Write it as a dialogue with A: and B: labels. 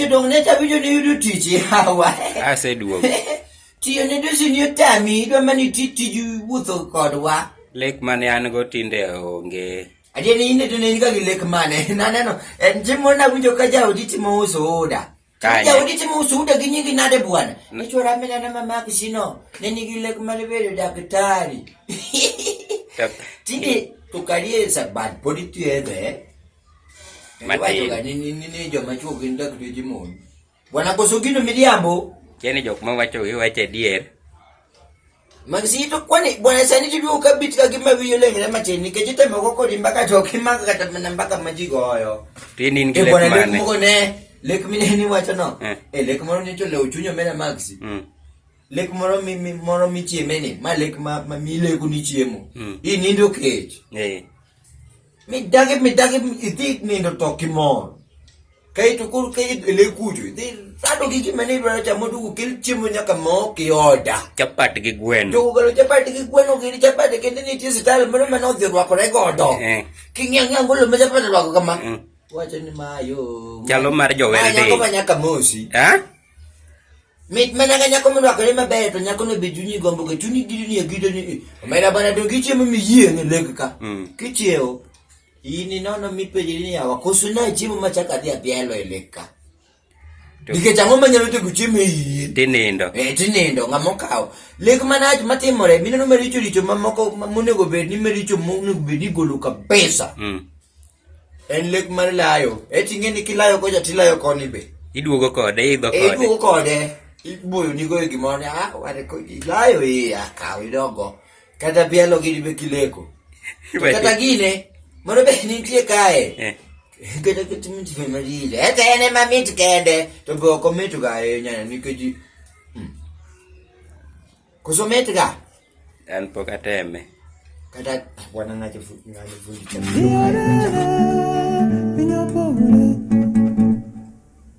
A: dong ne tabijo ne yudo tich hawa.
B: Aseduogo.
A: Tiyo ne dosi ni otami idwa mani tiju wuotho kodwa.
B: Lek mane an go tinde onge.
A: Adieni ine to ne niga gi lek mane. Naneno en jimo na winjo ka jaodi timo uso oda. Jaodi timo uso oda gi nyingi nade bwana. Nichora mena na mama kisino. Ne nigi lek mane bedo daktari. Tinde tukalie sabat podi tiebe. Mati ni joma chuo gin daktari jimo. Bwana koso gino miriambo.
B: Kene jok mawacho iwache dier.
A: Magsito kwani bwana sani tidu ka bit ka gima wiyo le ngena mateni ke jite mako ko limba to kimaka kata manambaka majigo oyo.
B: Tinin gile mane.
A: Bwana lek mko ne lek mine ni wacho no. Lek moro ni to le uchunyo mena maxi. Lek moro moro mi chiemeni ma lek ma mi le ku ni chiemo. I nindo kech. Mi dage iti nindo tokimon. Kai to kur kai le kuju. Sado gigi mane bro chamo du kil chiemo nyaka mo ki oda.
B: Chapat gi gweno.
A: Du galo chapat gi gweno gi chapat ke ni ti style mano mano de rwa ko godo. Ki nyanga ngolo me chapat rwa kama. Wacho ni mayo.
B: Chalo mar jowelde.
A: Nyaka nyaka mosi.
B: Ha?
A: Mit mana nyaka mo rwa ko maber to nyaka no be junyi gombo ke chuni gidi ni gido ni. Mera bana do gi chiemo mi yie ne lekka. Ki chieo. Ini nono mi pejini ya wakosu na chiemo machaka dia bielo eleka. Dike chango manyalo te kuchime yi.
B: Tinindo.
A: Tinindo ngamo kao. Lek manaj matimore mino mericho richo mamoko monego bed ni mericho monego bed ni golo kabisa. En lek mar layo. Tinge ni kilayo ko jatilayo koni be.
B: Iduogo kode idho kode.
A: Iduogo kode. Iboyo ni go gimone ware ko layo akaw idogo. Kata bielo gidi be kileko. Kata gine moro be nitie kae. Kata kitimiti femaride. Ene mamit kende. To go kometu ga nyanya nikeji. Kusomet ga.
B: An pok ateme.
A: Kata wana ngache fundi chama.